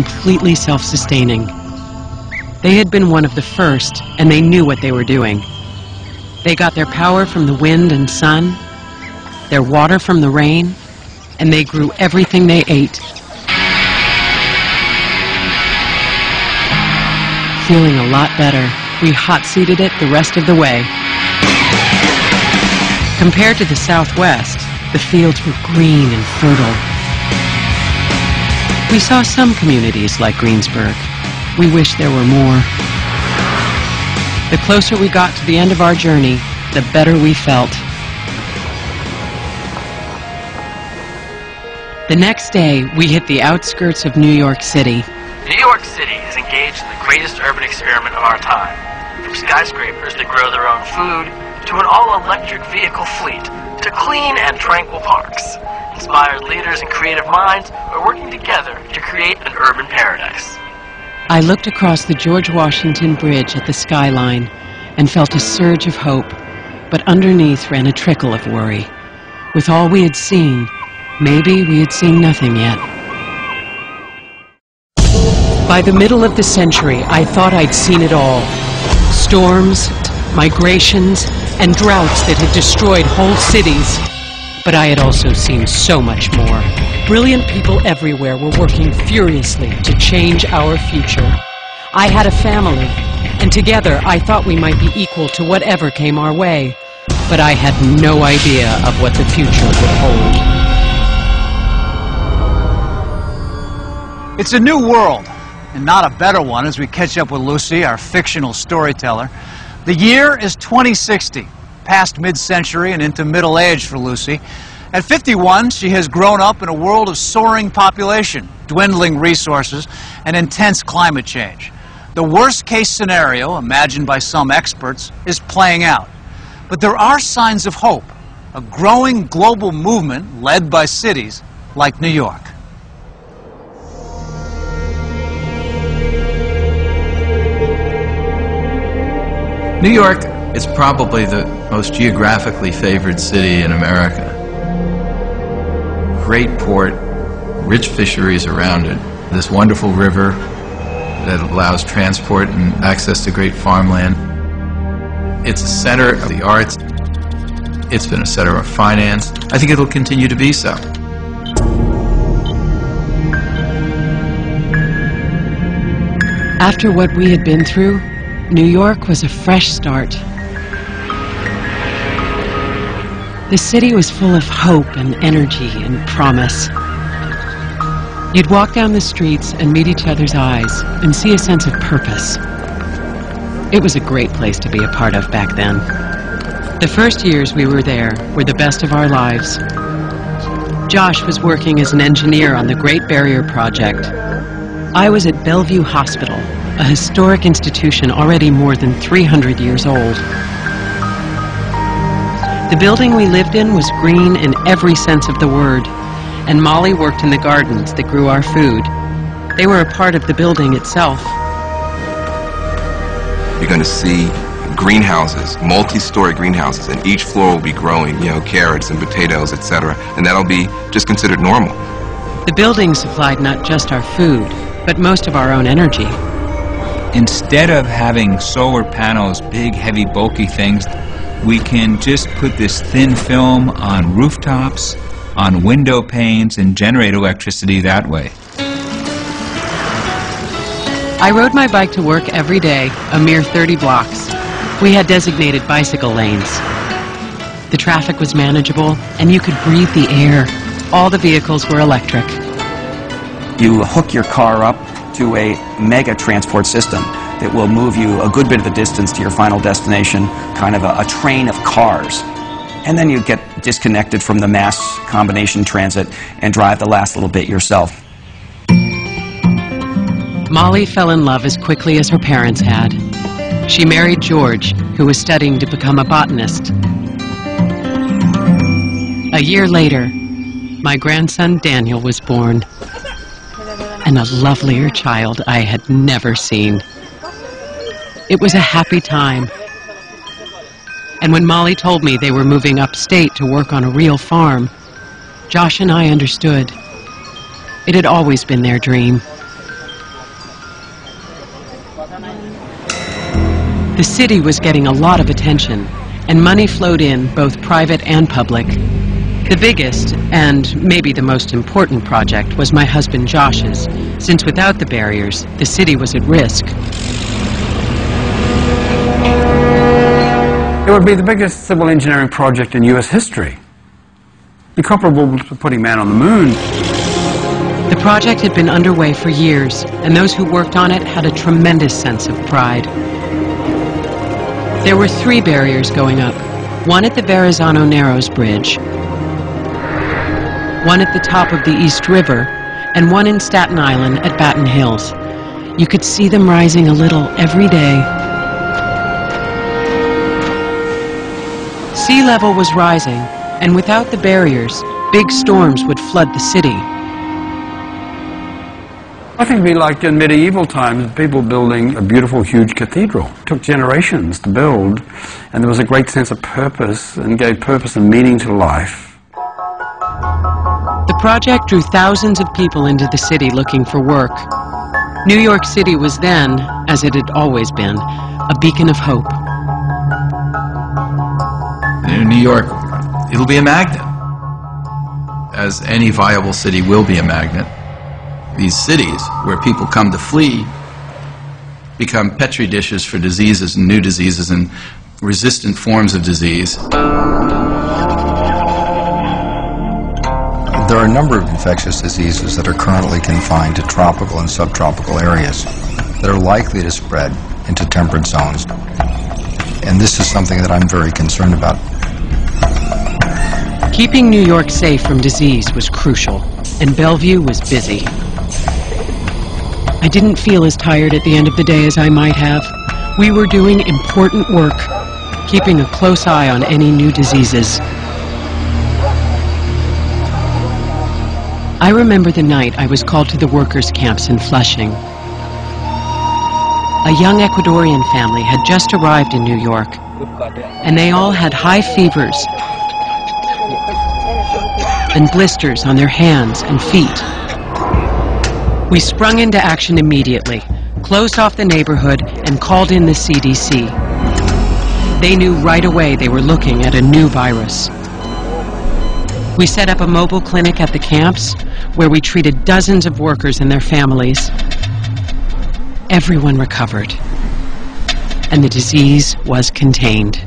completely self-sustaining. They had been one of the first, and they knew what they were doing. They got their power from the wind and sun, their water from the rain, and they grew everything they ate. Feeling a lot better, we hot-seated it the rest of the way. Compared to the Southwest, the fields were green and fertile. We saw some communities like Greensburg. We wish there were more. The closer we got to the end of our journey, the better we felt. The next day, we hit the outskirts of New York City. New York City is engaged in the greatest urban experiment of our time. From skyscrapers that grow their own food, to an all-electric vehicle fleet, to clean and tranquil parks. Inspired leaders and creative minds are working together to create an urban paradise. I looked across the George Washington Bridge at the skyline and felt a surge of hope, but underneath ran a trickle of worry. With all we had seen, maybe we had seen nothing yet. By the middle of the century, I thought I'd seen it all. Storms, migrations, and droughts that had destroyed whole cities. But I had also seen so much more. Brilliant people everywhere were working furiously to change our future. I had a family, and together I thought we might be equal to whatever came our way. But I had no idea of what the future would hold. It's a new world, and not a better one as we catch up with Lucy, our fictional storyteller. The year is 2060, past mid-century and into middle age for Lucy. At 51, she has grown up in a world of soaring population, dwindling resources, and intense climate change. The worst-case scenario, imagined by some experts, is playing out. But there are signs of hope, a growing global movement led by cities like New York. New York is probably the most geographically favored city in America. Great port, rich fisheries around it, this wonderful river that allows transport and access to great farmland. It's a center of the arts. It's been a center of finance. I think it'll continue to be so. After what we had been through, New York was a fresh start. The city was full of hope and energy and promise. You'd walk down the streets and meet each other's eyes and see a sense of purpose. It was a great place to be a part of back then. The first years we were there were the best of our lives. Josh was working as an engineer on the Great Barrier Project. I was at Bellevue Hospital, a historic institution already more than 300 years old. The building we lived in was green in every sense of the word, and Molly worked in the gardens that grew our food. They were a part of the building itself. You're going to see greenhouses, multi-story greenhouses, and each floor will be growing, carrots and potatoes, etc., and that'll be just considered normal. The building supplied not just our food, but most of our own energy. Instead of having solar panels, big, heavy, bulky things, we can just put this thin film on rooftops, on window panes, and generate electricity that way. I rode my bike to work every day, a mere 30 blocks. We had designated bicycle lanes. The traffic was manageable, and you could breathe the air. All the vehicles were electric. You hook your car up to a mega transport system that will move you a good bit of the distance to your final destination, kind of a train of cars. And then you get disconnected from the mass combination transit and drive the last little bit yourself. Molly fell in love as quickly as her parents had. She married George, who was studying to become a botanist. A year later, my grandson Daniel was born, and a lovelier child I had never seen. It was a happy time. And when Molly told me they were moving upstate to work on a real farm, Josh and I understood. It had always been their dream. The city was getting a lot of attention, and money flowed in, both private and public. The biggest, and maybe the most important project, was my husband Josh's, since without the barriers, the city was at risk. It would be the biggest civil engineering project in U.S. history. Be comparable to putting man on the moon. The project had been underway for years, and those who worked on it had a tremendous sense of pride. There were 3 barriers going up, one at the Verrazano Narrows Bridge, one at the top of the East River, and one in Staten Island at Baton Hills. You could see them rising a little every day. Sea level was rising, and without the barriers, big storms would flood the city. I think it'd be like in medieval times, people building a beautiful, huge cathedral. It took generations to build, and there was a great sense of purpose, and gave purpose and meaning to life. The project drew thousands of people into the city looking for work. New York City was then, as it had always been, a beacon of hope. In New York, it'll be a magnet, as any viable city will be a magnet. These cities, where people come to flee, become petri dishes for diseases and new diseases and resistant forms of disease. There are a number of infectious diseases that are currently confined to tropical and subtropical areas that are likely to spread into temperate zones. And this is something that I'm very concerned about. Keeping New York safe from disease was crucial, and Bellevue was busy. I didn't feel as tired at the end of the day as I might have. We were doing important work, keeping a close eye on any new diseases. I remember the night I was called to the workers' camps in Flushing. A young Ecuadorian family had just arrived in New York, and they all had high fevers and blisters on their hands and feet. We sprung into action immediately, closed off the neighborhood, and called in the CDC. They knew right away they were looking at a new virus. We set up a mobile clinic at the camps, where we treated dozens of workers and their families. Everyone recovered, and the disease was contained.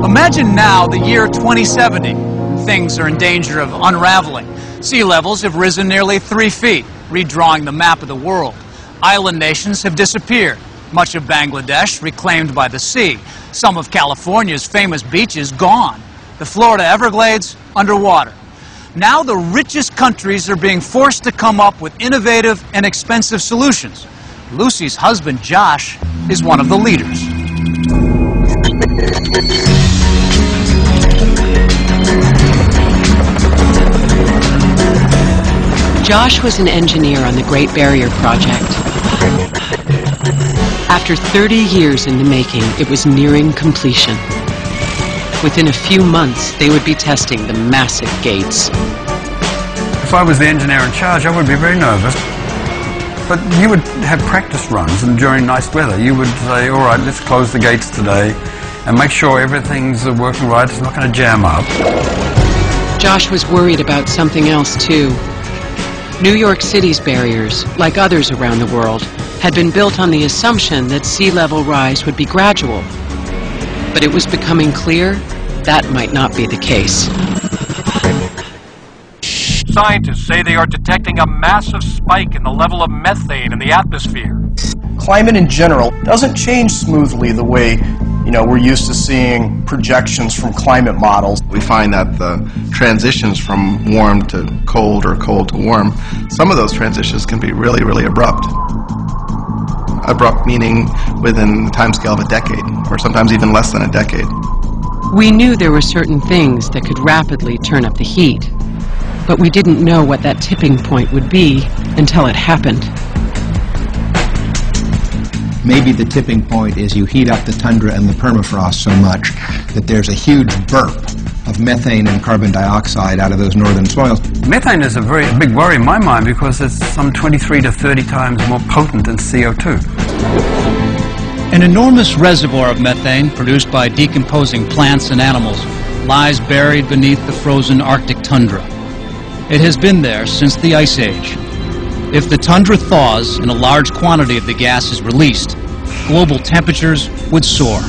Imagine now the year 2070, and things are in danger of unraveling. Sea levels have risen nearly 3 feet, redrawing the map of the world. Island nations have disappeared. Much of Bangladesh reclaimed by the sea. Some of California's famous beaches gone. The Florida Everglades underwater. Now the richest countries are being forced to come up with innovative and expensive solutions. Lucy's husband, Josh, is one of the leaders. Josh was an engineer on the Great Barrier Project. After 30 years in the making, it was nearing completion. Within a few months, they would be testing the massive gates. If I was the engineer in charge, I would be very nervous. But you would have practice runs, and during nice weather, you would say, all right, let's close the gates today and make sure everything's working right, it's not going to jam up. Josh was worried about something else, too. New York City's barriers, like others around the world, had been built on the assumption that sea level rise would be gradual. But it was becoming clear that might not be the case. Scientists say they are detecting a massive spike in the level of methane in the atmosphere. Climate in general doesn't change smoothly the way, we're used to seeing projections from climate models. We find that the transitions from warm to cold or cold to warm, some of those transitions can be really, really abrupt. Abrupt meaning within the timescale of a decade, or sometimes even less than a decade. We knew there were certain things that could rapidly turn up the heat, but we didn't know what that tipping point would be until it happened. Maybe the tipping point is you heat up the tundra and the permafrost so much that there's a huge burp of methane and carbon dioxide out of those northern soils. Methane is a very big worry in my mind because it's some 23 to 30 times more potent than CO2. An enormous reservoir of methane produced by decomposing plants and animals lies buried beneath the frozen Arctic tundra. It has been there since the Ice Age. If the tundra thaws and a large quantity of the gas is released, global temperatures would soar.